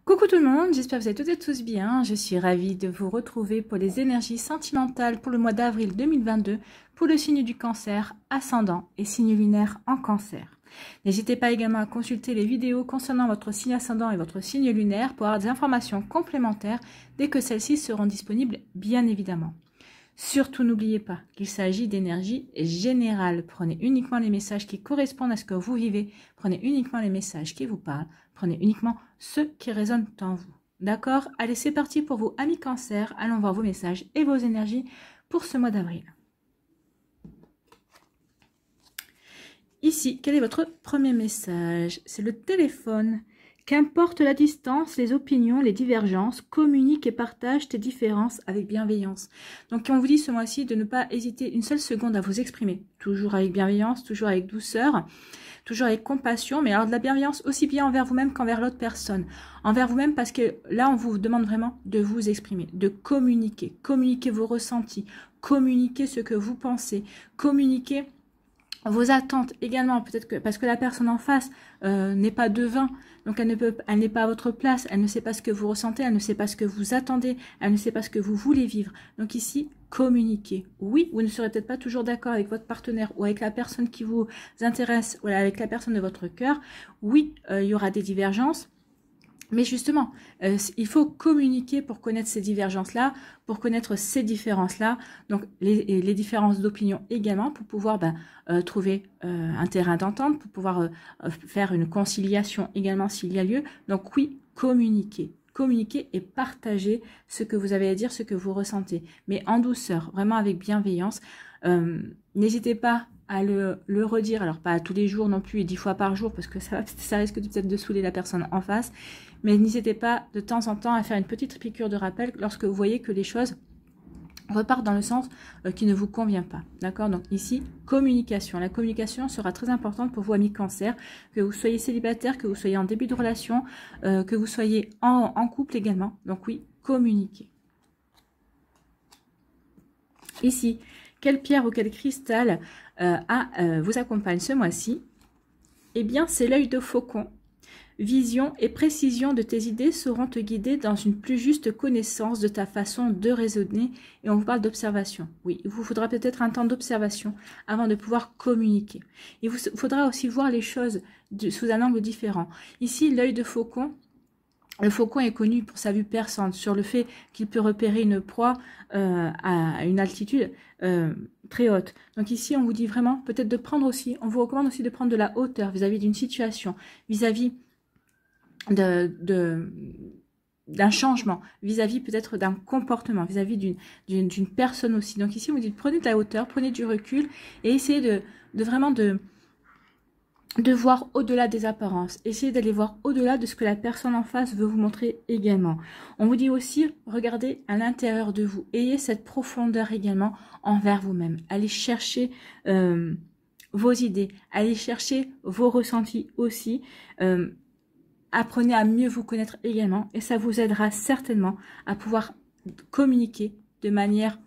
Coucou tout le monde, j'espère que vous allez toutes et tous bien. Je suis ravie de vous retrouver pour les énergies sentimentales pour le mois d'avril 2022 pour le signe du cancer, ascendant et signe lunaire en cancer. N'hésitez pas également à consulter les vidéos concernant votre signe ascendant et votre signe lunaire pour avoir des informations complémentaires dès que celles-ci seront disponibles, bien évidemment. Surtout, n'oubliez pas qu'il s'agit d'énergie générale. Prenez uniquement les messages qui correspondent à ce que vous vivez. Prenez uniquement les messages qui vous parlent. Prenez uniquement ceux qui résonnent en vous. D'accord? Allez, c'est parti pour vous, amis cancer. Allons voir vos messages et vos énergies pour ce mois d'avril. Ici, quel est votre premier message? C'est le téléphone. Qu'importe la distance, les opinions, les divergences, communique et partage tes différences avec bienveillance. Donc on vous dit ce mois-ci de ne pas hésiter une seule seconde à vous exprimer. Toujours avec bienveillance, toujours avec douceur, toujours avec compassion, mais alors de la bienveillance aussi bien envers vous-même qu'envers l'autre personne. Envers vous-même parce que là on vous demande vraiment de vous exprimer, de communiquer. Communiquer vos ressentis, communiquer ce que vous pensez, communiquer vos attentes également, peut-être que parce que la personne en face n'est pas devin, donc elle n'est pas à votre place, elle ne sait pas ce que vous ressentez, elle ne sait pas ce que vous attendez, elle ne sait pas ce que vous voulez vivre. Donc ici, communiquez. Oui, vous ne serez peut-être pas toujours d'accord avec votre partenaire ou avec la personne qui vous intéresse ou avec la personne de votre cœur. Oui, il y aura des divergences. Mais justement, il faut communiquer pour connaître ces divergences-là, pour connaître ces différences-là, donc les différences d'opinion également, pour pouvoir trouver un terrain d'entente, pour pouvoir faire une conciliation également s'il y a lieu. Donc oui, communiquer. Communiquer et partager ce que vous avez à dire, ce que vous ressentez, mais en douceur, vraiment avec bienveillance. N'hésitez pas à le redire, alors pas tous les jours non plus et 10 fois par jour parce que ça risque peut-être de saouler la personne en face, mais n'hésitez pas de temps en temps à faire une petite piqûre de rappel lorsque vous voyez que les choses repartent dans le sens qui ne vous convient pas, d'accord? Donc ici, communication. La communication sera très importante pour vous, amis cancer, que vous soyez célibataire, que vous soyez en début de relation, que vous soyez en couple également. Donc oui, communiquez. Ici, quelle pierre ou quel cristal vous accompagne ce mois-ci? Eh bien, c'est l'œil de faucon. Vision et précision de tes idées sauront te guider dans une plus juste connaissance de ta façon de raisonner. Et on vous parle d'observation. Oui, il vous faudra peut-être un temps d'observation avant de pouvoir communiquer. Il vous faudra aussi voir les choses sous un angle différent. Ici, l'œil de faucon. Le faucon est connu pour sa vue perçante, sur le fait qu'il peut repérer une proie à une altitude très haute. Donc ici, on vous dit vraiment peut-être de prendre aussi, on vous recommande aussi de prendre de la hauteur vis-à-vis d'une situation, vis-à-vis d'un changement, vis-à-vis peut-être d'un comportement, vis-à-vis d'une personne aussi. Donc ici, on vous dit prenez de la hauteur, prenez du recul et essayez de vraiment de voir au-delà des apparences. Essayez d'aller voir au-delà de ce que la personne en face veut vous montrer également. On vous dit aussi, regardez à l'intérieur de vous. Ayez cette profondeur également envers vous-même. Allez chercher vos idées. Allez chercher vos ressentis aussi. Apprenez à mieux vous connaître également. Et ça vous aidera certainement à pouvoir communiquer de manière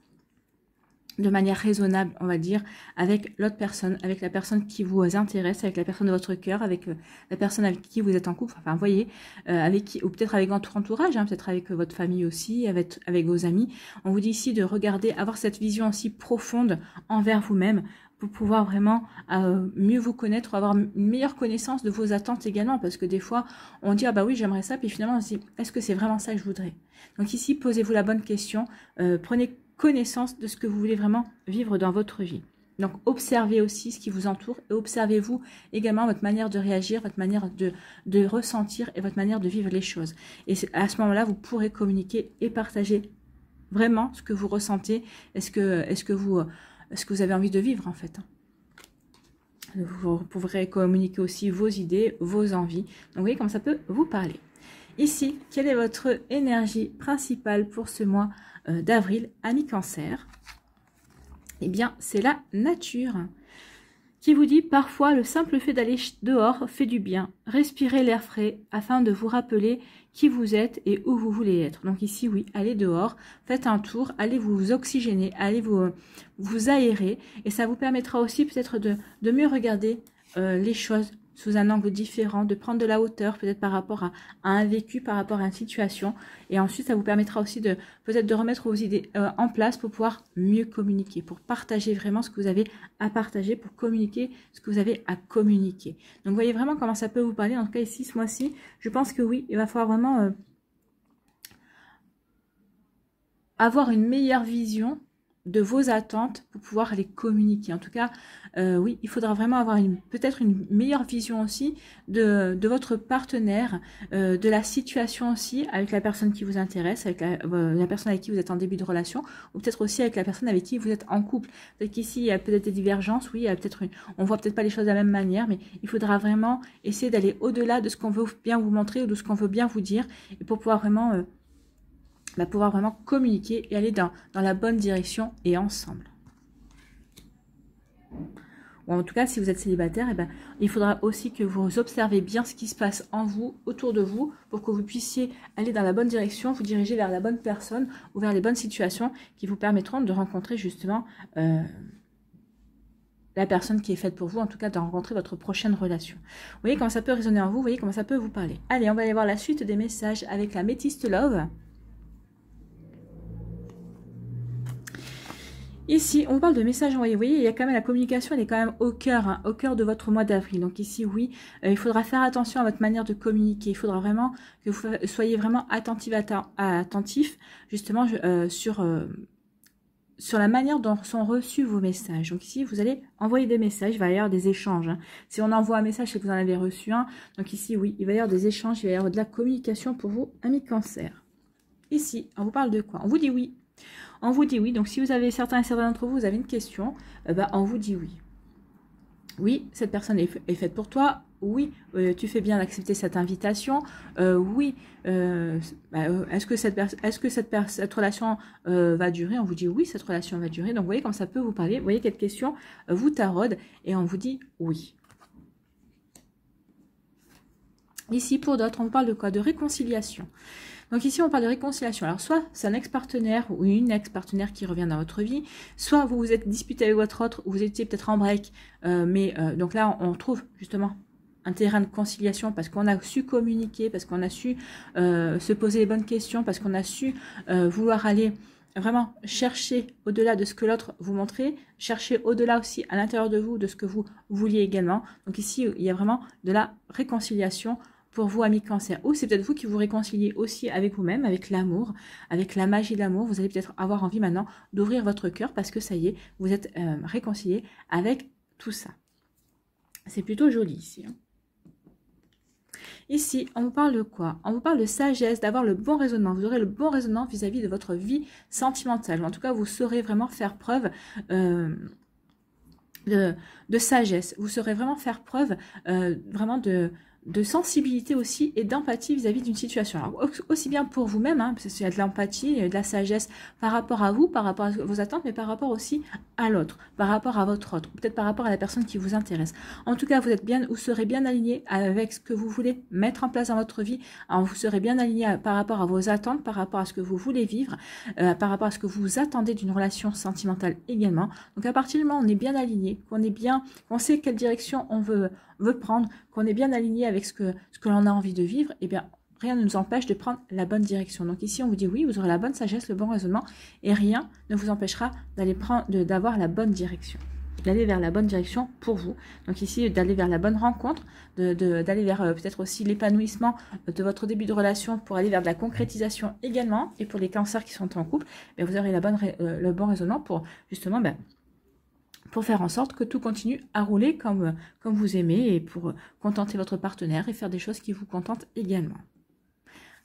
raisonnable, on va dire, avec l'autre personne, avec la personne qui vous intéresse, avec la personne de votre cœur, avec la personne avec qui vous êtes en couple, enfin, vous voyez, avec qui, ou peut-être avec votre entourage, hein, peut-être avec votre famille aussi, avec vos amis. On vous dit ici de regarder, avoir cette vision aussi profonde envers vous-même, pour pouvoir vraiment mieux vous connaître, avoir une meilleure connaissance de vos attentes également, parce que des fois, on dit, ah bah oui, j'aimerais ça, puis finalement, on se dit, est-ce que c'est vraiment ça que je voudrais? Donc ici, posez-vous la bonne question, prenez connaissance de ce que vous voulez vraiment vivre dans votre vie. Donc, observez aussi ce qui vous entoure et observez-vous également votre manière de réagir, votre manière de ressentir et votre manière de vivre les choses. Et à ce moment-là, vous pourrez communiquer et partager vraiment ce que vous ressentez, est-ce que vous avez envie de vivre en fait. Vous pourrez communiquer aussi vos idées, vos envies. Donc, vous voyez comme ça peut vous parler. Ici, quelle est votre énergie principale pour ce mois d'avril, amis cancer? Eh bien, c'est la nature qui vous dit parfois le simple fait d'aller dehors fait du bien. Respirez l'air frais afin de vous rappeler qui vous êtes et où vous voulez être. Donc ici, oui, allez dehors, faites un tour, allez vous oxygéner, allez vous aérer et ça vous permettra aussi peut-être de mieux regarder les choses sous un angle différent, de prendre de la hauteur, peut-être par rapport à un vécu, par rapport à une situation. Et ensuite, ça vous permettra aussi de peut-être de remettre vos idées en place pour pouvoir mieux communiquer, pour partager vraiment ce que vous avez à partager, pour communiquer ce que vous avez à communiquer. Donc, vous voyez vraiment comment ça peut vous parler. En tout cas, ici, ce mois-ci, je pense que oui, il va falloir vraiment avoir une meilleure vision de vos attentes pour pouvoir les communiquer. En tout cas, oui, il faudra vraiment avoir peut-être une meilleure vision aussi de votre partenaire, de la situation aussi avec la personne qui vous intéresse, avec la personne avec qui vous êtes en début de relation, ou peut-être aussi avec la personne avec qui vous êtes en couple. Peut-être qu'ici, il y a peut-être des divergences, oui, il y a on voit peut-être pas les choses de la même manière, mais il faudra vraiment essayer d'aller au-delà de ce qu'on veut bien vous montrer ou de ce qu'on veut bien vous dire, et pour pouvoir vraiment communiquer et aller dans la bonne direction et ensemble. Ou en tout cas, si vous êtes célibataire, il faudra aussi que vous observez bien ce qui se passe en vous, autour de vous, pour que vous puissiez aller dans la bonne direction, vous diriger vers la bonne personne ou vers les bonnes situations qui vous permettront de rencontrer justement la personne qui est faite pour vous, en tout cas de rencontrer votre prochaine relation. Vous voyez comment ça peut résonner en vous, vous voyez comment ça peut vous parler. Allez, on va aller voir la suite des messages avec la métiste love. Ici, on parle de messages envoyés. Vous voyez, il y a quand même la communication, elle est quand même au cœur de votre mois d'avril. Donc ici, oui, il faudra faire attention à votre manière de communiquer. Il faudra vraiment que vous soyez vraiment attentif justement sur la manière dont sont reçus vos messages. Donc ici, vous allez envoyer des messages, il va y avoir des échanges. Si on envoie un message, c'est que vous en avez reçu un. Donc ici, oui, il va y avoir des échanges, il va y avoir de la communication pour vous, amis Cancer. Ici, on vous parle de quoi? On vous dit oui. On vous dit oui. Donc, si vous avez certains d'entre vous, vous avez une question, on vous dit oui. Oui, cette personne est faite pour toi. Oui, tu fais bien d'accepter cette invitation. Oui, est-ce que cette relation va durer? On vous dit oui, cette relation va durer. Donc, vous voyez comme ça peut vous parler. Vous voyez quelle question vous taraude et on vous dit oui. Ici, pour d'autres, on vous parle de quoi? De réconciliation. Donc ici, on parle de réconciliation. Alors, soit c'est un ex-partenaire ou une ex-partenaire qui revient dans votre vie, soit vous vous êtes disputé avec votre autre, vous étiez peut-être en break, donc là, on trouve justement un terrain de conciliation parce qu'on a su communiquer, parce qu'on a su se poser les bonnes questions, parce qu'on a su vouloir aller vraiment chercher au-delà de ce que l'autre vous montrait, chercher au-delà aussi à l'intérieur de vous de ce que vous vouliez également. Donc ici, il y a vraiment de la réconciliation pour vous, amis Cancer. Ou c'est peut-être vous qui vous réconciliez aussi avec vous-même, avec l'amour, avec la magie de l'amour. Vous allez peut-être avoir envie maintenant d'ouvrir votre cœur parce que ça y est, vous êtes réconcilié avec tout ça. C'est plutôt joli ici. Hein. Ici, on vous parle de quoi? On vous parle de sagesse, d'avoir le bon raisonnement. Vous aurez le bon raisonnement vis-à-vis de votre vie sentimentale. En tout cas, vous saurez vraiment faire preuve de sagesse. Vous saurez vraiment faire preuve vraiment de sensibilité aussi et d'empathie vis-à-vis d'une situation. Alors, aussi bien pour vous-même, hein, parce qu'il y a de l'empathie, de la sagesse par rapport à vous, par rapport à vos attentes, mais par rapport aussi à l'autre, par rapport à votre autre, peut-être par rapport à la personne qui vous intéresse. En tout cas, vous serez bien aligné avec ce que vous voulez mettre en place dans votre vie. Alors, vous serez bien aligné par rapport à vos attentes, par rapport à ce que vous voulez vivre, par rapport à ce que vous attendez d'une relation sentimentale également. Donc, à partir du moment où on est bien aligné, qu'on sait quelle direction on veut prendre, qu'on est bien aligné avec ce que l'on a envie de vivre, eh bien, rien ne nous empêche de prendre la bonne direction. Donc ici, on vous dit oui, vous aurez la bonne sagesse, le bon raisonnement, et rien ne vous empêchera d'avoir la bonne direction, d'aller vers la bonne direction pour vous. Donc ici, d'aller vers la bonne rencontre, d'aller vers peut-être aussi l'épanouissement de votre début de relation pour aller vers de la concrétisation également. Et pour les cancers qui sont en couple, vous aurez le bon raisonnement pour justement... pour faire en sorte que tout continue à rouler comme vous aimez et pour contenter votre partenaire et faire des choses qui vous contentent également.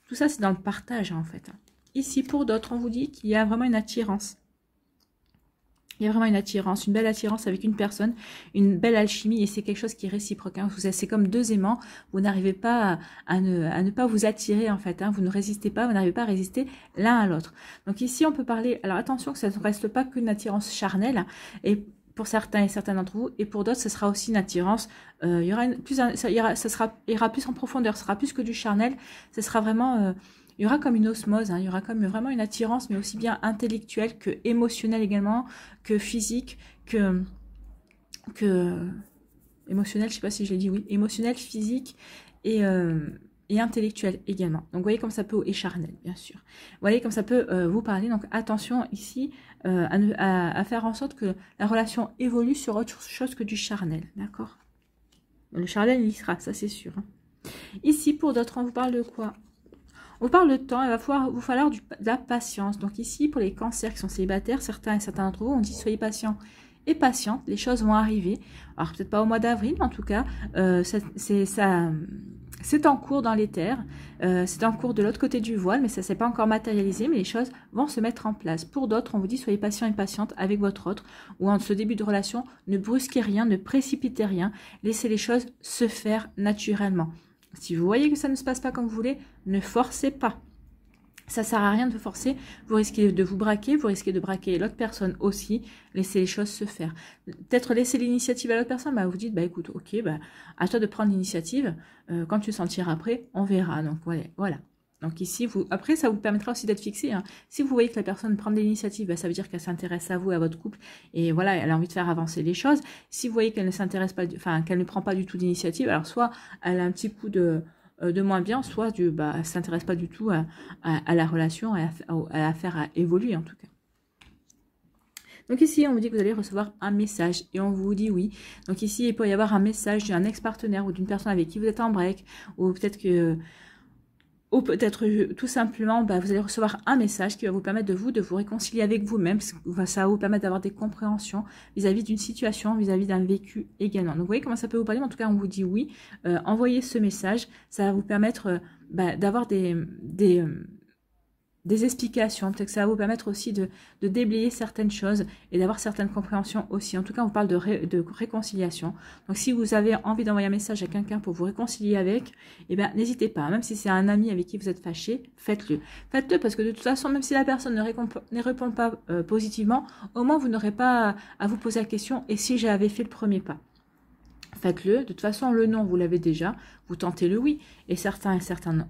Tout ça, c'est dans le partage, hein, en fait. Ici, pour d'autres, on vous dit qu'il y a vraiment une attirance. Il y a vraiment une attirance, une belle attirance avec une personne, une belle alchimie et c'est quelque chose qui est réciproque. Hein. C'est comme deux aimants, vous n'arrivez pas à ne pas vous attirer en fait. Hein. Vous ne résistez pas, vous n'arrivez pas à résister l'un à l'autre. Donc ici, on peut parler, alors attention que ça ne reste pas qu'une attirance charnelle hein, et pour certains et certaines d'entre vous, et pour d'autres, ce sera aussi une attirance. Il ira plus en profondeur, ce sera plus que du charnel. Ce sera vraiment, il y aura comme une osmose, hein, il y aura comme vraiment une attirance, mais aussi bien intellectuelle que émotionnelle également, que physique, que émotionnel, je sais pas si je l'ai dit, oui, émotionnel, physique et intellectuel également. Donc, vous voyez comme ça peut, et charnel, bien sûr. Vous voyez comme ça peut vous parler. Donc, attention ici à faire en sorte que la relation évolue sur autre chose que du charnel, d'accord? Le charnel, il y sera, ça c'est sûr. Hein. Ici, pour d'autres, on vous parle de quoi? On vous parle de temps, il va vous falloir de la patience. Donc ici, pour les cancers qui sont célibataires, certains d'entre vous, on dit soyez patients et patiente, les choses vont arriver. Alors peut-être pas au mois d'avril, mais en tout cas, c'est en cours dans l'éther, c'est en cours de l'autre côté du voile, mais ça ne s'est pas encore matérialisé, mais les choses vont se mettre en place. Pour d'autres, on vous dit soyez patient et patiente avec votre autre, ou en ce début de relation, ne brusquez rien, ne précipitez rien, laissez les choses se faire naturellement. Si vous voyez que ça ne se passe pas comme vous voulez, ne forcez pas. Ça sert à rien de vous forcer, vous risquez de vous braquer, vous risquez de braquer l'autre personne aussi, laissez les choses se faire. Peut-être laisser l'initiative à l'autre personne, bah vous dites, bah écoute, ok, bah à toi de prendre l'initiative, quand tu te sentiras prêt, on verra. Donc voilà. Donc ici, après ça vous permettra aussi d'être fixé. Hein. Si vous voyez que la personne prend de l'initiative, bah, ça veut dire qu'elle s'intéresse à vous et à votre couple, et voilà, elle a envie de faire avancer les choses. Si vous voyez qu'elle ne s'intéresse pas, enfin qu'elle ne prend pas du tout d'initiative, alors soit elle a un petit coup de moins bien, soit elle ne s'intéresse pas du tout à la relation, à la faire évoluer en tout cas. Donc ici, on vous dit que vous allez recevoir un message et on vous dit oui. Donc ici, il peut y avoir un message d'un ex-partenaire ou d'une personne avec qui vous êtes en break, ou peut-être tout simplement, vous allez recevoir un message qui va vous permettre de vous réconcilier avec vous-même. Ça va vous permettre d'avoir des compréhensions vis-à-vis d'une situation, vis-à-vis d'un vécu également. Donc, vous voyez comment ça peut vous parler. Mais en tout cas, on vous dit oui. Envoyez ce message. Ça va vous permettre d'avoir des explications, peut-être que ça va vous permettre aussi de déblayer certaines choses et d'avoir certaines compréhensions aussi. En tout cas, on parle de réconciliation. Donc, si vous avez envie d'envoyer un message à quelqu'un pour vous réconcilier avec, eh bien, n'hésitez pas. Même si c'est un ami avec qui vous êtes fâché, faites-le. Faites-le parce que de toute façon, même si la personne ne répond pas positivement, au moins, vous n'aurez pas à vous poser la question « et si j'avais fait le premier pas ?» Faites-le. De toute façon, le non, vous l'avez déjà. Vous tentez le oui. Et certains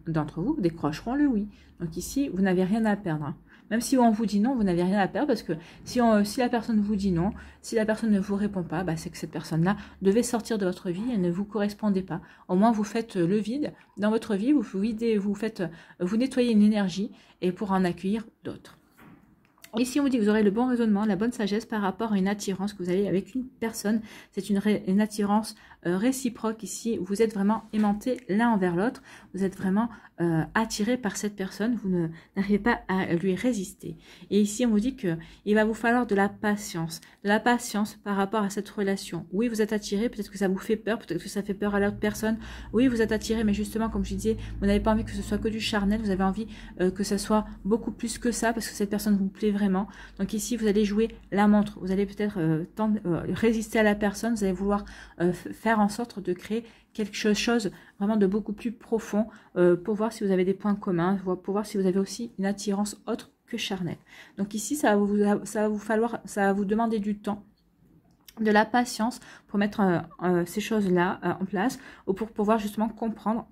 d'entre vous décrocheront le oui. Donc ici, vous n'avez rien à perdre. Hein. Même si on vous dit non, vous n'avez rien à perdre parce que si la personne vous dit non, si la personne ne vous répond pas, c'est que cette personne-là devait sortir de votre vie, elle ne vous correspondait pas. Au moins, vous faites le vide dans votre vie, vous nettoyez une énergie et pour en accueillir d'autres. Ici, on vous dit que vous aurez le bon raisonnement, la bonne sagesse par rapport à une attirance que vous avez avec une personne. C'est une attirance réciproque ici. Vous êtes vraiment aimantés l'un envers l'autre. Vous êtes vraiment attiré par cette personne. Vous n'arrivez pas à lui résister. Et ici, on vous dit qu'il va vous falloir de la patience. De la patience par rapport à cette relation. Oui, vous êtes attiré. Peut-être que ça vous fait peur. Peut-être que ça fait peur à l'autre personne. Oui, vous êtes attiré. Mais justement, comme je disais, vous n'avez pas envie que ce soit que du charnel. Vous avez envie que ça soit beaucoup plus que ça parce que cette personne vous plaît vraiment. Donc ici, vous allez jouer la montre. Vous allez peut-être résister à la personne. Vous allez vouloir faire en sorte de créer quelque chose vraiment de beaucoup plus profond pour voir si vous avez des points communs, pour voir si vous avez aussi une attirance autre que charnelle. Donc ici, ça va vous demander du temps, de la patience pour mettre ces choses-là en place ou pour pouvoir justement comprendre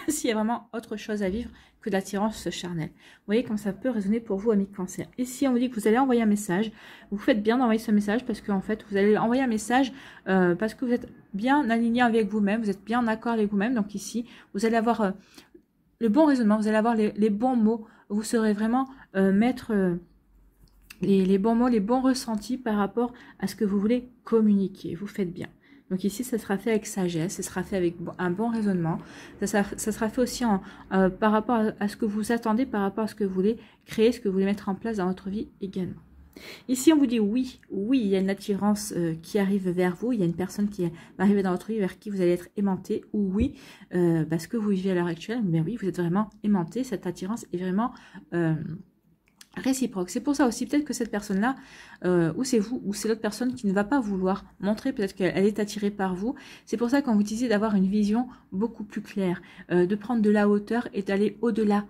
s'il y a vraiment autre chose à vivre que de l'attirance charnelle. Vous voyez comme ça peut résonner pour vous, amis cancer. Ici, on vous dit que vous allez envoyer un message. Vous faites bien d'envoyer ce message parce qu'en fait, vous allez envoyer un message parce que vous êtes bien aligné avec vous-même, vous êtes bien en accord avec vous-même. Donc ici, vous allez avoir le bon raisonnement, vous allez avoir les bons mots. Vous saurez vraiment mettre les bons mots, les bons ressentis par rapport à ce que vous voulez communiquer. Vous faites bien. Donc ici, ça sera fait avec sagesse, ça sera fait avec un bon raisonnement, ça sera fait aussi par rapport à ce que vous attendez, par rapport à ce que vous voulez créer, ce que vous voulez mettre en place dans votre vie également. Ici, on vous dit oui, il y a une attirance qui arrive vers vous, il y a une personne qui va arriver dans votre vie vers qui vous allez être aimanté, ou oui, parce que vous vivez à l'heure actuelle, mais oui, vous êtes vraiment aimanté, cette attirance est vraiment réciproque. C'est pour ça aussi peut-être que cette personne-là, ou c'est vous, ou c'est l'autre personne qui ne va pas vouloir montrer, peut-être qu'elle est attirée par vous. C'est pour ça qu'on vous disait d'avoir une vision beaucoup plus claire, de prendre de la hauteur et d'aller au-delà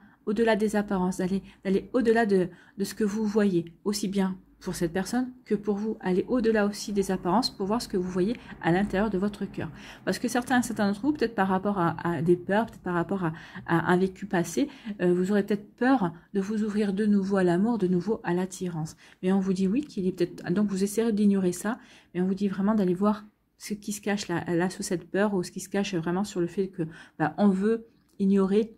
des apparences, d'aller au-delà de ce que vous voyez, aussi bien pour cette personne que pour vous. Aller au-delà aussi des apparences pour voir ce que vous voyez à l'intérieur de votre cœur. Parce que certains d'entre vous, peut-être par rapport à des peurs, peut-être par rapport à un vécu passé, vous aurez peut-être peur de vous ouvrir de nouveau à l'amour, de nouveau à l'attirance. Mais on vous dit oui, qu'il est peut-être... Donc vous essayerez d'ignorer ça, mais on vous dit vraiment d'aller voir ce qui se cache là sous cette peur, ou ce qui se cache vraiment sur le fait que bah, on veut ignorer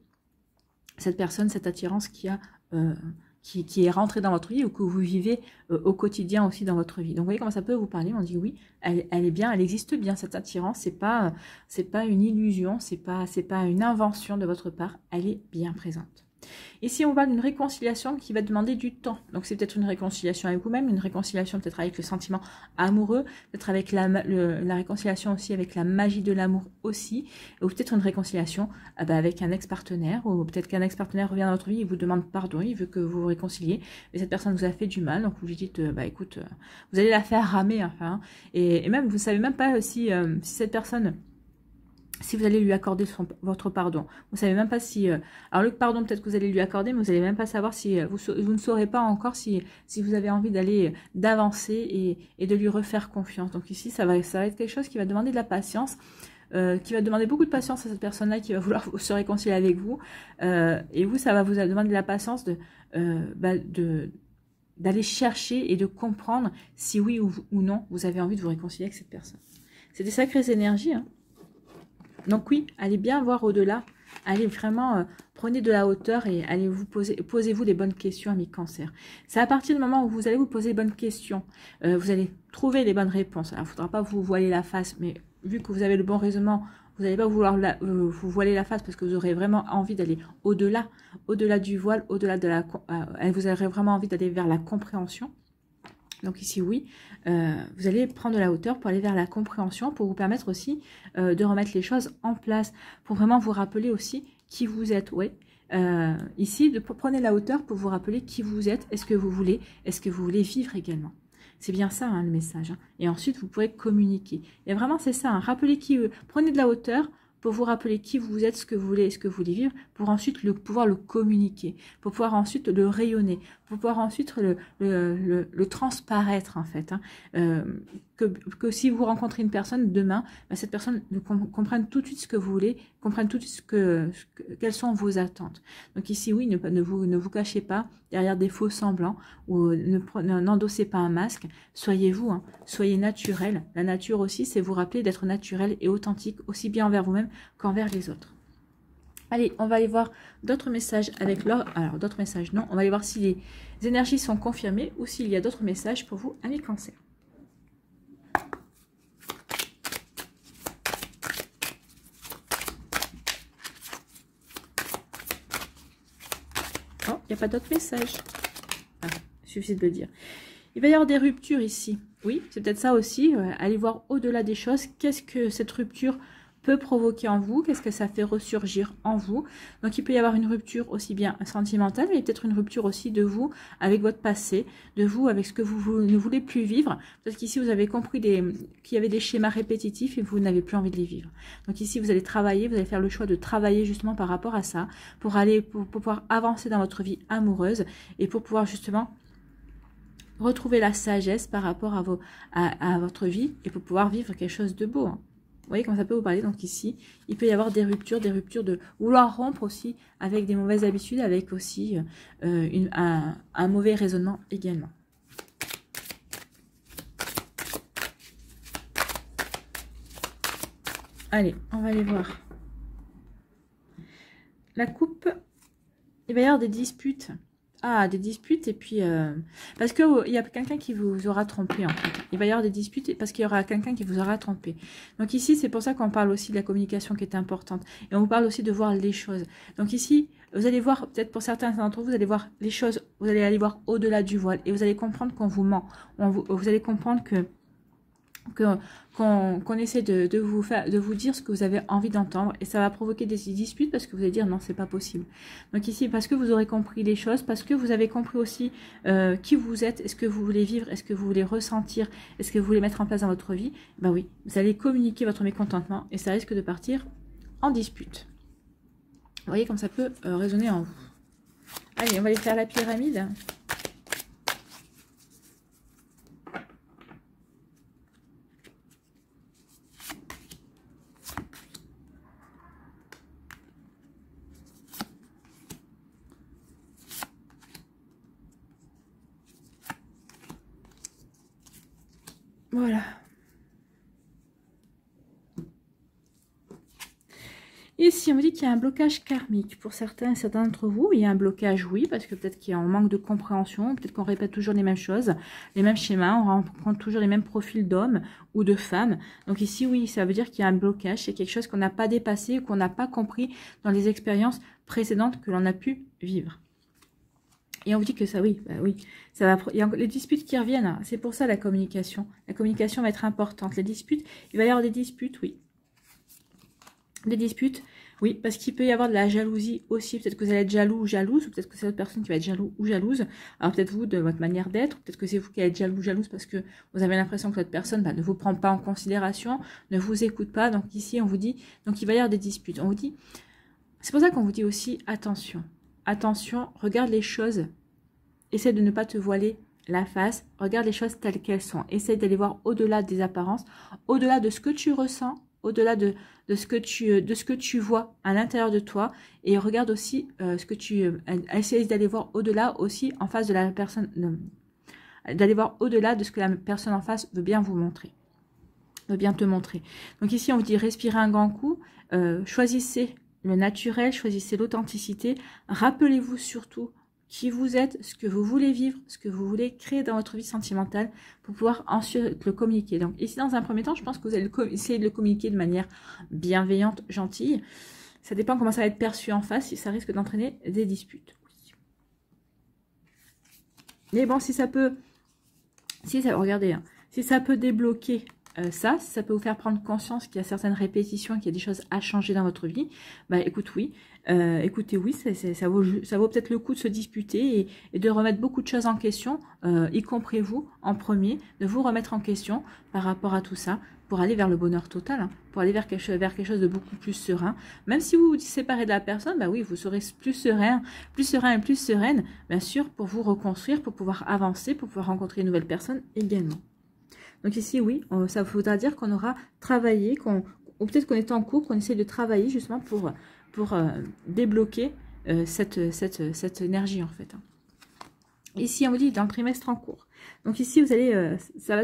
cette personne, cette attirance qui est rentrée dans votre vie ou que vous vivez au quotidien aussi dans votre vie. Donc vous voyez comment ça peut vous parler. On dit oui, elle est bien, elle existe bien, cette attirance. C'est pas une illusion, c'est pas une invention de votre part. Elle est bien présente. Ici, on parle d'une réconciliation qui va demander du temps. Donc, c'est peut-être une réconciliation avec vous-même, une réconciliation peut-être avec le sentiment amoureux, peut-être avec la réconciliation aussi avec la magie de l'amour aussi, ou peut-être une réconciliation avec un ex-partenaire, ou peut-être qu'un ex-partenaire revient dans votre vie, il vous demande pardon, il veut que vous vous réconciliez, mais cette personne vous a fait du mal, donc vous lui dites, écoute, vous allez la faire ramer, enfin, et même, vous ne savez même pas si cette personne... Si vous allez lui accorder votre pardon. Vous ne savez même pas si... alors le pardon, peut-être que vous allez lui accorder, mais vous n'allez même pas savoir si... vous ne saurez pas encore si vous avez envie d'avancer et de lui refaire confiance. Donc ici, ça va être quelque chose qui va demander de la patience, qui va demander beaucoup de patience à cette personne-là qui va vouloir se réconcilier avec vous. Et vous, ça va vous demander de la patience d'aller chercher et de comprendre si oui ou non, vous avez envie de vous réconcilier avec cette personne. C'est des sacrées énergies, hein. Donc oui, allez bien voir au-delà, allez vraiment, prenez de la hauteur et allez posez-vous les bonnes questions, amis Cancer. C'est à partir du moment où vous allez vous poser les bonnes questions, vous allez trouver les bonnes réponses. Alors, il ne faudra pas vous voiler la face, mais vu que vous avez le bon raisonnement, vous n'allez pas vouloir vous voiler la face parce que vous aurez vraiment envie d'aller au-delà du voile, au-delà de vous aurez vraiment envie d'aller vers la compréhension. Donc ici, oui, vous allez prendre de la hauteur pour aller vers la compréhension, pour vous permettre aussi de remettre les choses en place, pour vraiment vous rappeler aussi qui vous êtes. Ouais. Ici, prenez la hauteur pour vous rappeler qui vous êtes, est-ce que vous voulez vivre également. C'est bien ça, hein, le message. Hein. Et ensuite, vous pourrez communiquer. Et vraiment, c'est ça, hein, rappelez prenez de la hauteur pour vous rappeler qui vous êtes, ce que vous voulez vivre, pour ensuite pouvoir le communiquer, pour pouvoir ensuite le rayonner, pour pouvoir ensuite le transparaître en fait. Hein. Que si vous rencontrez une personne demain, cette personne comprenne tout de suite ce que vous voulez, comprenne tout de suite quelles sont vos attentes. Donc ici, oui, ne vous cachez pas derrière des faux semblants ou n'endossez pas un masque. Soyez vous, hein, soyez naturel. La nature aussi, c'est vous rappeler d'être naturel et authentique, aussi bien envers vous-même qu'envers les autres. Allez, on va aller voir d'autres messages avec l'or. Alors, d'autres messages, non. On va aller voir si les énergies sont confirmées ou s'il y a d'autres messages pour vous, amis Cancer. Oh, il n'y a pas d'autres messages. Ah, il suffit de le dire. Il va y avoir des ruptures ici. Oui, c'est peut-être ça aussi. Allez voir au-delà des choses. Qu'est-ce que cette rupture peut provoquer en vous, qu'est-ce que ça fait ressurgir en vous. Donc il peut y avoir une rupture aussi bien sentimentale, mais peut-être une rupture aussi de vous avec votre passé, de vous avec ce que vous ne voulez plus vivre. Peut-être qu'ici vous avez compris qu'il y avait des schémas répétitifs et vous n'avez plus envie de les vivre. Donc ici vous allez travailler, vous allez faire le choix de travailler justement par rapport à ça, pour pouvoir avancer dans votre vie amoureuse et pour pouvoir justement retrouver la sagesse par rapport à votre vie et pour pouvoir vivre quelque chose de beau. Hein. Vous voyez comment ça peut vous parler. Donc ici, il peut y avoir des ruptures de vouloir rompre aussi avec des mauvaises habitudes, avec aussi un mauvais raisonnement également. Allez, on va aller voir. La coupe, il va y avoir des disputes. Ah, des disputes et puis... parce qu'il y a quelqu'un qui vous aura trompé en fait. Il va y avoir des disputes parce qu'il y aura quelqu'un qui vous aura trompé. Donc ici, c'est pour ça qu'on parle aussi de la communication qui est importante. Et on vous parle aussi de voir les choses. Donc ici, vous allez voir, peut-être pour certains d'entre vous, vous allez voir les choses, vous allez aller voir au-delà du voile. Et vous allez comprendre qu'on vous ment. Vous allez comprendre qu'on essaie de vous dire ce que vous avez envie d'entendre et ça va provoquer des disputes parce que vous allez dire non, c'est pas possible. Donc ici, parce que vous aurez compris les choses, parce que vous avez compris aussi qui vous êtes, est-ce que vous voulez vivre, est-ce que vous voulez ressentir, est-ce que vous voulez mettre en place dans votre vie, ben oui, vous allez communiquer votre mécontentement et ça risque de partir en dispute. Vous voyez comme ça peut résonner en vous. Allez, on va aller faire la pyramide. Voilà. Ici, on me dit qu'il y a un blocage karmique. Pour certains et certains d'entre vous, il y a un blocage, oui, parce que peut-être qu'il y a un manque de compréhension, peut-être qu'on répète toujours les mêmes choses, les mêmes schémas, on rencontre toujours les mêmes profils d'hommes ou de femmes. Donc ici, oui, ça veut dire qu'il y a un blocage, c'est quelque chose qu'on n'a pas dépassé ou qu'on n'a pas compris dans les expériences précédentes que l'on a pu vivre. Et on vous dit que ça, oui, bah oui, ça va. Il y a les disputes qui reviennent, hein. C'est pour ça la communication. La communication va être importante. Les disputes, il va y avoir des disputes, oui. Des disputes, oui, parce qu'il peut y avoir de la jalousie aussi. Peut-être que vous allez être jaloux ou jalouse, ou peut-être que c'est l'autre personne qui va être jaloux ou jalouse. Alors peut-être vous, de votre manière d'être, peut-être que c'est vous qui allez être jaloux ou jalouse parce que vous avez l'impression que l'autre personne ne vous prend pas en considération, ne vous écoute pas. Donc ici, on vous dit, donc il va y avoir des disputes. On vous dit, c'est pour ça qu'on vous dit aussi, attention. Attention, regarde les choses, essaie de ne pas te voiler la face, regarde les choses telles qu'elles sont. Essaie d'aller voir au-delà des apparences, au-delà de ce que tu ressens, au-delà de ce que tu vois à l'intérieur de toi, et regarde aussi essaye d'aller voir au-delà aussi en face de la personne, d'aller voir au-delà de ce que la personne en face veut bien vous montrer, veut bien te montrer. Donc ici on vous dit respirez un grand coup, choisissez le naturel, choisissez l'authenticité, rappelez-vous surtout qui vous êtes, ce que vous voulez vivre, ce que vous voulez créer dans votre vie sentimentale pour pouvoir ensuite le communiquer. Donc ici, dans un premier temps, je pense que vous allez essayer de le communiquer de manière bienveillante, gentille. Ça dépend comment ça va être perçu en face, si ça risque d'entraîner des disputes. Oui. Mais bon, si ça peut débloquer ça, si ça peut vous faire prendre conscience qu'il y a certaines répétitions, qu'il y a des choses à changer dans votre vie, bah écoutez, oui, ça vaut peut-être le coup de se disputer et de remettre beaucoup de choses en question, y compris vous en premier, de vous remettre en question par rapport à tout ça, pour aller vers le bonheur total, hein, pour aller vers quelque chose de beaucoup plus serein. Même si vous vous séparez de la personne, bah oui, vous serez plus serein et plus sereine, bien sûr, pour vous reconstruire, pour pouvoir avancer, pour pouvoir rencontrer une nouvelle personne également. Donc ici, oui, ça voudra dire qu'on aura travaillé, ou peut-être qu'on est en cours, qu'on essaie de travailler justement pour débloquer cette énergie en fait. Ici, on vous dit dans le trimestre en cours. Donc ici, vous allez,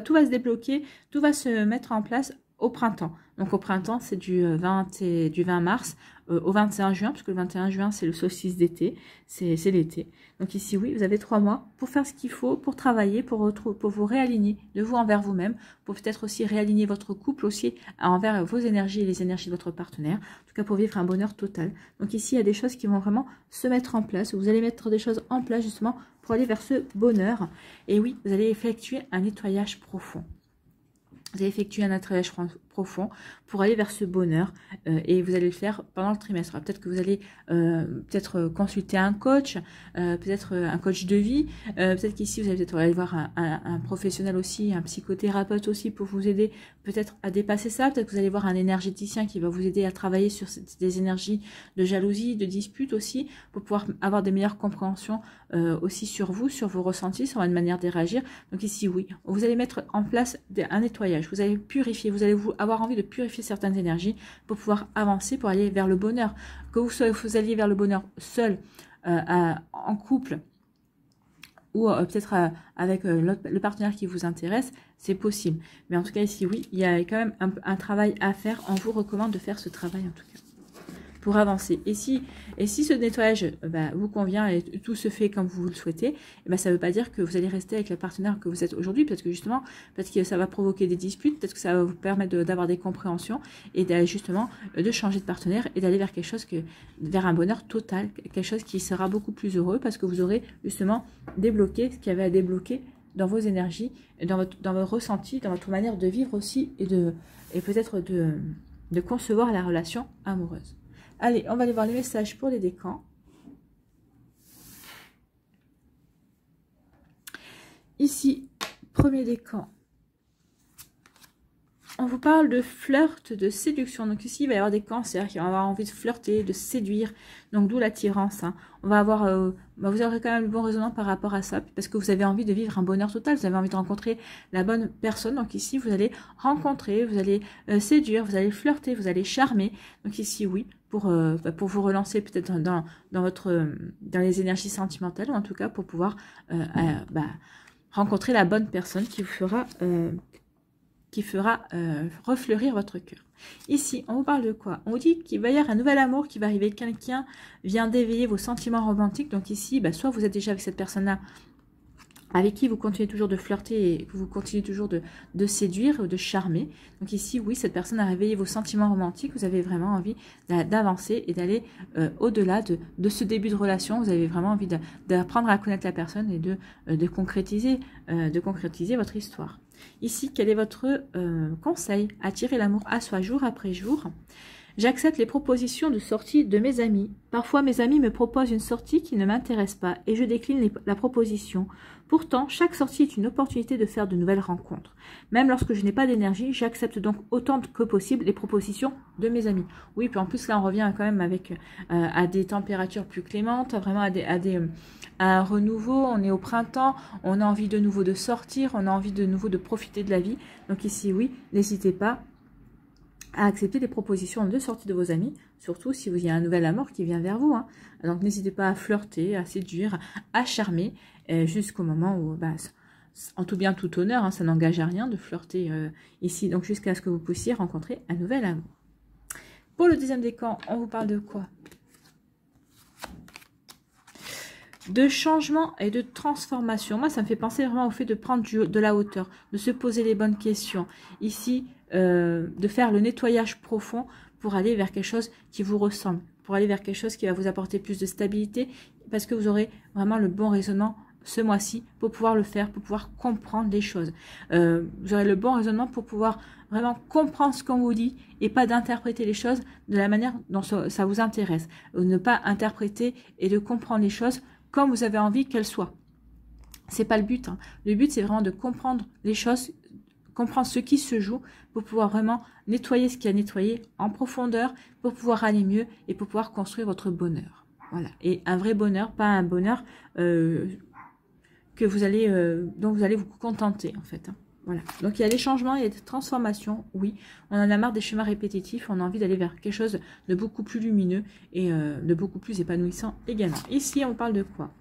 tout va se débloquer, tout va se mettre en place au printemps. Donc au printemps, c'est du 20 mars au 21 juin, puisque le 21 juin, c'est le solstice d'été, c'est l'été. Donc ici, oui, vous avez 3 mois pour faire ce qu'il faut, pour travailler, pour vous réaligner de vous envers vous-même, pour peut-être aussi réaligner votre couple aussi envers vos énergies et les énergies de votre partenaire, en tout cas pour vivre un bonheur total. Donc ici, il y a des choses qui vont vraiment se mettre en place, vous allez mettre des choses en place justement pour aller vers ce bonheur. Et oui, vous allez effectuer un nettoyage profond. Vous allez effectuer un nettoyage profond pour aller vers ce bonheur et vous allez le faire pendant le trimestre. Peut-être que vous allez consulter un coach, peut-être un coach de vie, peut-être qu'ici vous allez peut-être aller voir un professionnel aussi, un psychothérapeute aussi pour vous aider peut-être à dépasser ça. Peut-être que vous allez voir un énergéticien qui va vous aider à travailler sur des énergies de jalousie, de dispute aussi, pour pouvoir avoir des meilleures compréhensions aussi sur vous, sur vos ressentis, sur votre manière de réagir. Donc ici, oui, vous allez mettre en place un nettoyage, vous allez purifier, vous allez avoir envie de purifier certaines énergies pour pouvoir avancer, pour aller vers le bonheur. Que vous alliez vers le bonheur seul, en couple, ou peut-être avec le partenaire qui vous intéresse, c'est possible. Mais en tout cas ici, oui, il y a quand même un travail à faire. On vous recommande de faire ce travail en tout cas, pour avancer. Et si ce nettoyage vous convient et tout se fait comme vous le souhaitez, ça ne veut pas dire que vous allez rester avec le partenaire que vous êtes aujourd'hui, parce que justement, parce que ça va provoquer des disputes, peut-être que ça va vous permettre d'avoir des compréhensions et d'aller justement de changer de partenaire et d'aller vers vers un bonheur total, quelque chose qui sera beaucoup plus heureux, parce que vous aurez justement débloqué ce qu'il y avait à débloquer dans vos énergies, dans vos ressentis, dans votre manière de vivre aussi et peut-être de concevoir la relation amoureuse. Allez, on va aller voir les messages pour les décans. Ici, premier décan. On vous parle de flirt, de séduction. Donc ici, il va y avoir des cancers qui vont avoir envie de flirter, de séduire. Donc d'où l'attirance. Hein. On va avoir, vous aurez quand même le bon raisonnement par rapport à ça, parce que vous avez envie de vivre un bonheur total. Vous avez envie de rencontrer la bonne personne. Donc ici, vous allez rencontrer, vous allez séduire, vous allez flirter, vous allez charmer. Donc ici, oui, pour vous relancer peut-être dans les énergies sentimentales, ou en tout cas pour pouvoir rencontrer la bonne personne qui vous fera qui fera refleurir votre cœur. Ici, on vous parle de quoi? On vous dit qu'il va y avoir un nouvel amour qui va arriver. Quelqu'un vient d'éveiller vos sentiments romantiques. Donc ici, soit vous êtes déjà avec cette personne-là, avec qui vous continuez toujours de flirter et que vous continuez toujours de séduire ou de charmer. Donc ici, oui, cette personne a réveillé vos sentiments romantiques. Vous avez vraiment envie d'avancer et d'aller au-delà de ce début de relation. Vous avez vraiment envie d'apprendre à connaître la personne et de concrétiser votre histoire. Ici, quel est votre conseil? Attirer l'amour à soi jour après jour. J'accepte les propositions de sortie de mes amis. Parfois, mes amis me proposent une sortie qui ne m'intéresse pas et je décline la proposition. Pourtant, chaque sortie est une opportunité de faire de nouvelles rencontres. Même lorsque je n'ai pas d'énergie, j'accepte donc autant que possible les propositions de mes amis. Oui, puis en plus, là, on revient quand même avec à des températures plus clémentes, vraiment à un renouveau. On est au printemps, on a envie de nouveau de sortir, on a envie de nouveau de profiter de la vie. Donc ici, oui, n'hésitez pas à accepter des propositions de sortie de vos amis, surtout si vous y a un nouvel amour qui vient vers vous. Hein. Donc n'hésitez pas à flirter, à séduire, à charmer, jusqu'au moment où, en tout bien, tout honneur, hein, ça n'engage à rien de flirter ici, donc jusqu'à ce que vous puissiez rencontrer un nouvel amour. Pour le deuxième décan, on vous parle de quoi? De changement et de transformation. Moi, ça me fait penser vraiment au fait de prendre de la hauteur, de se poser les bonnes questions. Ici, de faire le nettoyage profond pour aller vers quelque chose qui vous ressemble, pour aller vers quelque chose qui va vous apporter plus de stabilité, parce que vous aurez vraiment le bon raisonnement ce mois-ci pour pouvoir le faire, pour pouvoir comprendre les choses. Vous aurez le bon raisonnement pour pouvoir vraiment comprendre ce qu'on vous dit et pas d'interpréter les choses de la manière dont ça vous intéresse. Ne pas interpréter et de comprendre les choses comme vous avez envie qu'elles soient. C'est pas le but. Hein. Le but, c'est vraiment de comprendre les choses, comprendre ce qui se joue pour pouvoir vraiment nettoyer ce qui a nettoyé en profondeur, pour pouvoir aller mieux et pour pouvoir construire votre bonheur. Voilà. Et un vrai bonheur, pas un bonheur que vous allez, dont vous allez vous contenter en fait. Hein. Voilà. Donc il y a des changements, il y a des transformations, oui. On en a marre des schémas répétitifs, on a envie d'aller vers quelque chose de beaucoup plus lumineux et de beaucoup plus épanouissant également. Ici, on parle de quoi?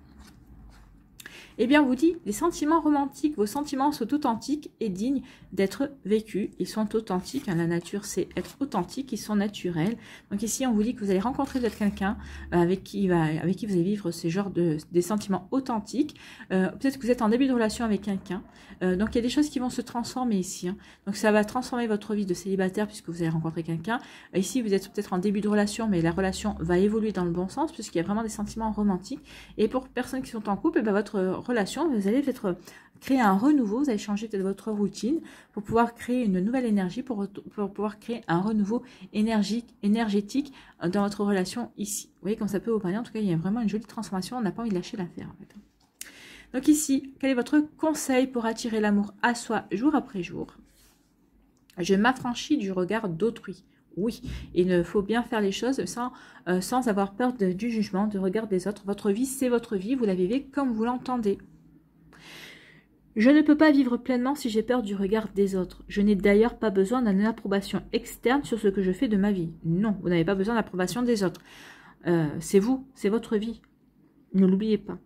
Eh bien, on vous dit, les sentiments romantiques, vos sentiments sont authentiques et dignes d'être vécus. Ils sont authentiques, hein, la nature, c'est être authentique, ils sont naturels. Donc ici, on vous dit que vous allez rencontrer peut-être quelqu'un avec qui vous allez vivre ces genres des sentiments authentiques. Peut-être que vous êtes en début de relation avec quelqu'un. Donc il y a des choses qui vont se transformer ici. Hein. Donc ça va transformer votre vie de célibataire puisque vous allez rencontrer quelqu'un. Ici, vous êtes peut-être en début de relation, mais la relation va évoluer dans le bon sens puisqu'il y a vraiment des sentiments romantiques. Et pour personnes qui sont en couple, votre relation, vous allez peut-être créer un renouveau, vous allez changer peut-être votre routine pour pouvoir créer une nouvelle énergie, pour pouvoir créer un renouveau énergétique dans votre relation ici. Vous voyez comme ça peut vous parler, en tout cas il y a vraiment une jolie transformation, on n'a pas envie de lâcher l'affaire en fait. Donc ici, quel est votre conseil pour attirer l'amour à soi jour après jour? Je m'affranchis du regard d'autrui. Oui, il faut bien faire les choses sans avoir peur du jugement, du regard des autres. Votre vie, c'est votre vie, vous la vivez comme vous l'entendez. Je ne peux pas vivre pleinement si j'ai peur du regard des autres. Je n'ai d'ailleurs pas besoin d'une approbation externe sur ce que je fais de ma vie. Non, vous n'avez pas besoin d'approbation des autres. C'est vous, c'est votre vie. Ne l'oubliez pas.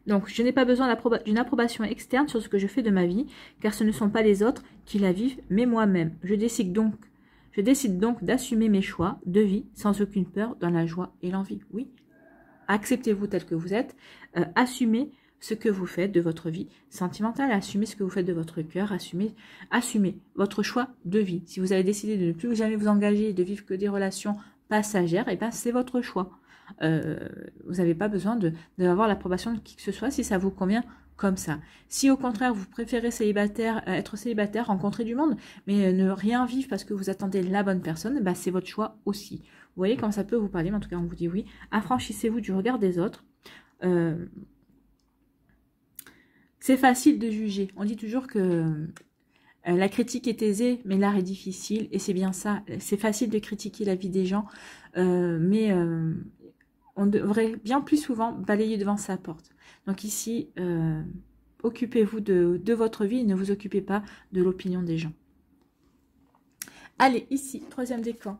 Donc, je n'ai pas besoin d'une approbation externe sur ce que je fais de ma vie, car ce ne sont pas les autres qui la vivent, mais moi-même. Je décide donc d'assumer mes choix de vie sans aucune peur, dans la joie et l'envie. Oui, acceptez-vous tel que vous êtes, assumez ce que vous faites de votre vie sentimentale, assumez ce que vous faites de votre cœur, assumez votre choix de vie. Si vous avez décidé de ne plus jamais vous engager et de vivre que des relations passagères, eh bien c'est votre choix. Vous n'avez pas besoin d'avoir l'approbation de qui que ce soit si ça vous convient comme ça. Si au contraire vous préférez être célibataire, rencontrer du monde, mais ne rien vivre parce que vous attendez la bonne personne, bah c'est votre choix aussi. Vous voyez comment ça peut vous parler, mais en tout cas on vous dit oui. Affranchissez-vous du regard des autres. C'est facile de juger. On dit toujours que la critique est aisée, mais l'art est difficile, et c'est bien ça. C'est facile de critiquer la vie des gens, mais on devrait bien plus souvent balayer devant sa porte. Donc ici, occupez-vous de votre vie et ne vous occupez pas de l'opinion des gens. Allez, ici, troisième décan.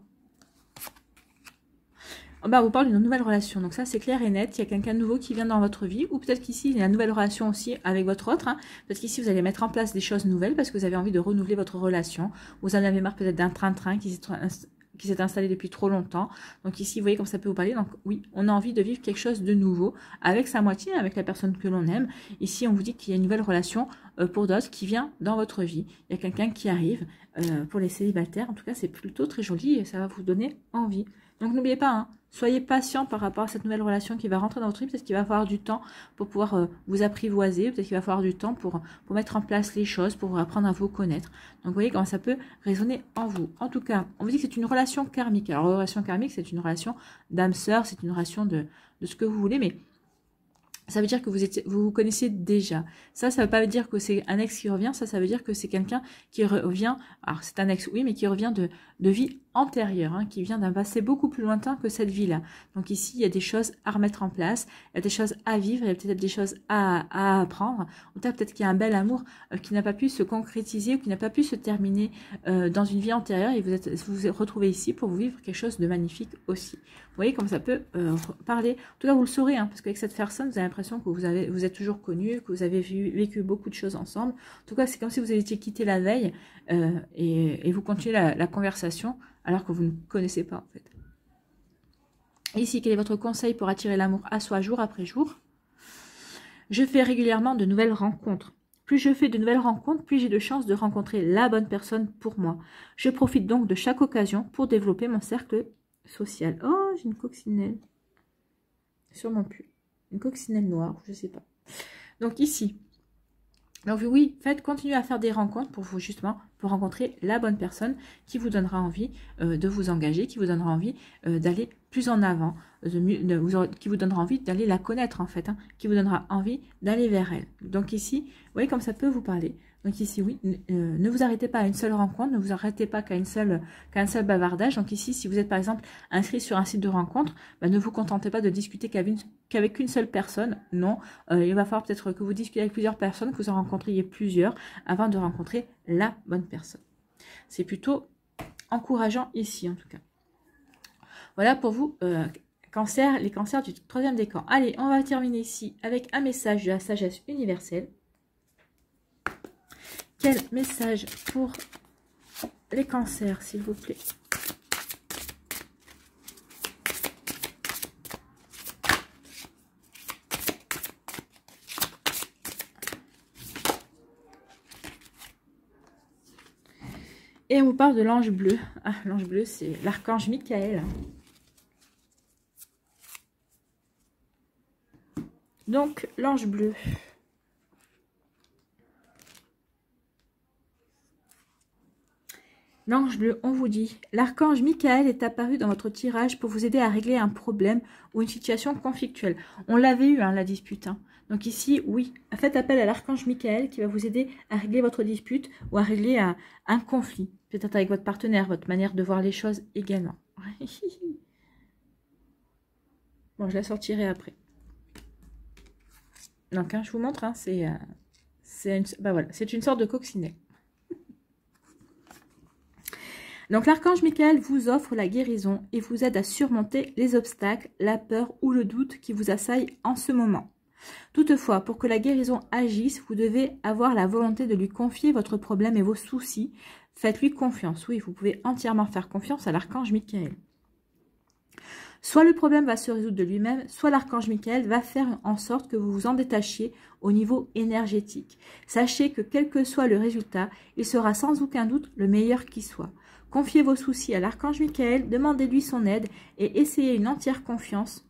bah, vous parlez d'une nouvelle relation. Donc ça, c'est clair et net. Il y a quelqu'un de nouveau qui vient dans votre vie. Ou peut-être qu'ici, il y a une nouvelle relation aussi avec votre autre. Hein. Peut-être qu'ici, vous allez mettre en place des choses nouvelles parce que vous avez envie de renouveler votre relation. Vous en avez marre peut-être d'un train-train qui s'est installé depuis trop longtemps. Donc ici, vous voyez comme ça peut vous parler. Donc oui, on a envie de vivre quelque chose de nouveau avec sa moitié, avec la personne que l'on aime. Ici, on vous dit qu'il y a une nouvelle relation pour d'autres qui vient dans votre vie. Il y a quelqu'un qui arrive pour les célibataires. En tout cas, c'est plutôt très joli et ça va vous donner envie. Donc n'oubliez pas, hein, soyez patient par rapport à cette nouvelle relation qui va rentrer dans votre vie. Peut-être qu'il va falloir du temps pour pouvoir vous apprivoiser. Peut-être qu'il va falloir du temps pour mettre en place les choses, pour apprendre à vous connaître. Donc vous voyez comment ça peut résonner en vous. En tout cas, on vous dit que c'est une relation karmique. Alors la relation karmique, c'est une relation d'âme sœur, c'est une relation de ce que vous voulez, mais ça veut dire que vous connaissez déjà. Ça ne veut pas dire que c'est un ex qui revient. Ça veut dire que c'est quelqu'un qui revient. Alors, c'est un ex, oui, mais qui revient de vie antérieure, hein, qui vient d'un passé beaucoup plus lointain que cette vie-là. Donc ici, il y a des choses à remettre en place. Il y a des choses à vivre. Il y a peut-être des choses à apprendre. Ou peut-être qu'il y a un bel amour qui n'a pas pu se concrétiser ou qui n'a pas pu se terminer dans une vie antérieure. Et vous vous retrouvez ici pour vous vivre quelque chose de magnifique aussi. Vous voyez comme ça peut parler. En tout cas, vous le saurez, hein, parce qu'avec cette personne, vous avez l'impression que vous êtes toujours connus, que vous avez vécu beaucoup de choses ensemble. En tout cas, c'est comme si vous aviez quitté la veille et vous continuez la conversation alors que vous ne connaissez pas en fait. Ici, quel est votre conseil pour attirer l'amour à soi jour après jour? Je fais régulièrement de nouvelles rencontres. Plus je fais de nouvelles rencontres, plus j'ai de chances de rencontrer la bonne personne pour moi. Je profite donc de chaque occasion pour développer mon cercle social. Oh, j'ai une coccinelle. Sûrement plus. Une coccinelle noire, je ne sais pas. Donc ici, donc oui, continuez à faire des rencontres pour vous justement, pour rencontrer la bonne personne qui vous donnera envie de vous engager, qui vous donnera envie d'aller plus en avant, qui vous donnera envie d'aller la connaître en fait, hein, qui vous donnera envie d'aller vers elle. Donc ici, vous voyez comme ça peut vous parler. Donc ici, oui, ne vous arrêtez pas à une seule rencontre, ne vous arrêtez pas qu'à un seul bavardage. Donc ici, si vous êtes par exemple inscrit sur un site de rencontre, bah, ne vous contentez pas de discuter qu'avec une seule personne. Non, il va falloir peut-être que vous discutiez avec plusieurs personnes, que vous en rencontriez plusieurs avant de rencontrer la bonne personne. C'est plutôt encourageant ici en tout cas. Voilà pour vous, cancer, les cancers du 3e décan. Allez, on va terminer ici avec un message de la sagesse universelle. Quel message pour les cancers, s'il vous plaît? Et on vous parle de l'ange bleu. Ah, l'ange bleu, c'est l'archange Michael. Donc, l'ange bleu. L'ange bleu, on vous dit, l'archange Michael est apparu dans votre tirage pour vous aider à régler un problème ou une situation conflictuelle. On l'avait eu, hein, la dispute. Hein. Donc ici, oui, faites appel à l'archange Michael qui va vous aider à régler votre dispute ou à régler un conflit. Peut-être avec votre partenaire, votre manière de voir les choses également. Bon, je la sortirai après. Donc, hein, je vous montre, hein, c'est une sorte de coccinelle. Donc, l'archange Michael vous offre la guérison et vous aide à surmonter les obstacles, la peur ou le doute qui vous assaillent en ce moment. Toutefois, pour que la guérison agisse, vous devez avoir la volonté de lui confier votre problème et vos soucis. Faites-lui confiance. Oui, vous pouvez entièrement faire confiance à l'archange Michael. Soit le problème va se résoudre de lui-même, soit l'archange Michael va faire en sorte que vous vous en détachiez au niveau énergétique. Sachez que quel que soit le résultat, il sera sans aucun doute le meilleur qui soit. Confiez vos soucis à l'archange Michael, demandez-lui son aide et ayez une entière confiance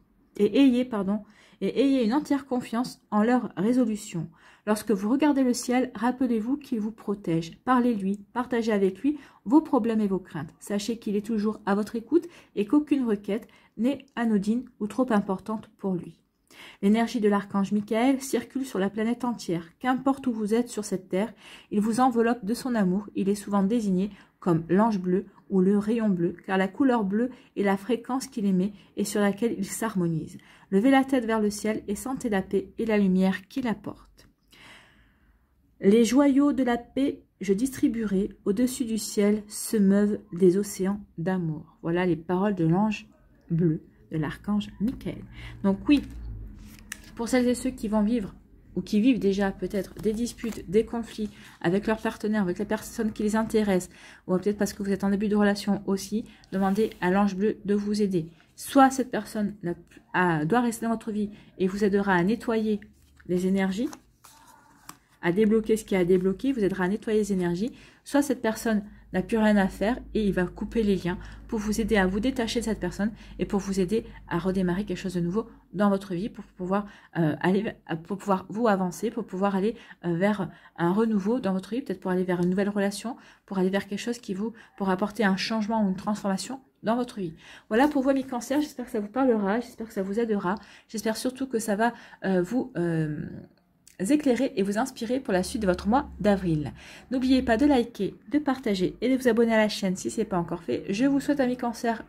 en leur résolution. Lorsque vous regardez le ciel, rappelez-vous qu'il vous protège. Parlez-lui, partagez avec lui vos problèmes et vos craintes. Sachez qu'il est toujours à votre écoute et qu'aucune requête n'est anodine ou trop importante pour lui. L'énergie de l'archange Michael circule sur la planète entière. Qu'importe où vous êtes sur cette terre, il vous enveloppe de son amour. Il est souvent désigné comme l'ange bleu ou le rayon bleu, car la couleur bleue est la fréquence qu'il émet et sur laquelle il s'harmonise. Levez la tête vers le ciel et sentez la paix et la lumière qu'il apporte. Les joyaux de la paix, je distribuerai, au-dessus du ciel se meuvent des océans d'amour. Voilà les paroles de l'ange bleu, de l'archange Michael. Donc oui, pour celles et ceux qui vont vivre ou qui vivent déjà peut-être des disputes, des conflits avec leur partenaire, avec la personne qui les intéresse, ou peut-être parce que vous êtes en début de relation aussi, demandez à l'ange bleu de vous aider. Soit cette personne doit rester dans votre vie et vous aidera à nettoyer les énergies, à débloquer ce qui a à débloquer, vous aidera à nettoyer les énergies, soit cette personne n'a plus rien à faire et il va couper les liens pour vous aider à vous détacher de cette personne et pour vous aider à redémarrer quelque chose de nouveau dans votre vie pour pouvoir pour pouvoir vous avancer, pour pouvoir aller vers un renouveau dans votre vie, peut-être pour aller vers une nouvelle relation, pour aller vers quelque chose qui pour apporter un changement ou une transformation dans votre vie. Voilà pour vous, mes cancers, j'espère que ça vous parlera, j'espère que ça vous aidera, j'espère surtout que ça va vous éclairer et vous inspirer pour la suite de votre mois d'avril. N'oubliez pas de liker, de partager et de vous abonner à la chaîne si ce n'est pas encore fait. Je vous souhaite, amis cancers,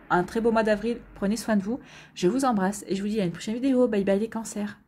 un très beau mois d'avril. Prenez soin de vous. Je vous embrasse et je vous dis à une prochaine vidéo. Bye bye les cancers.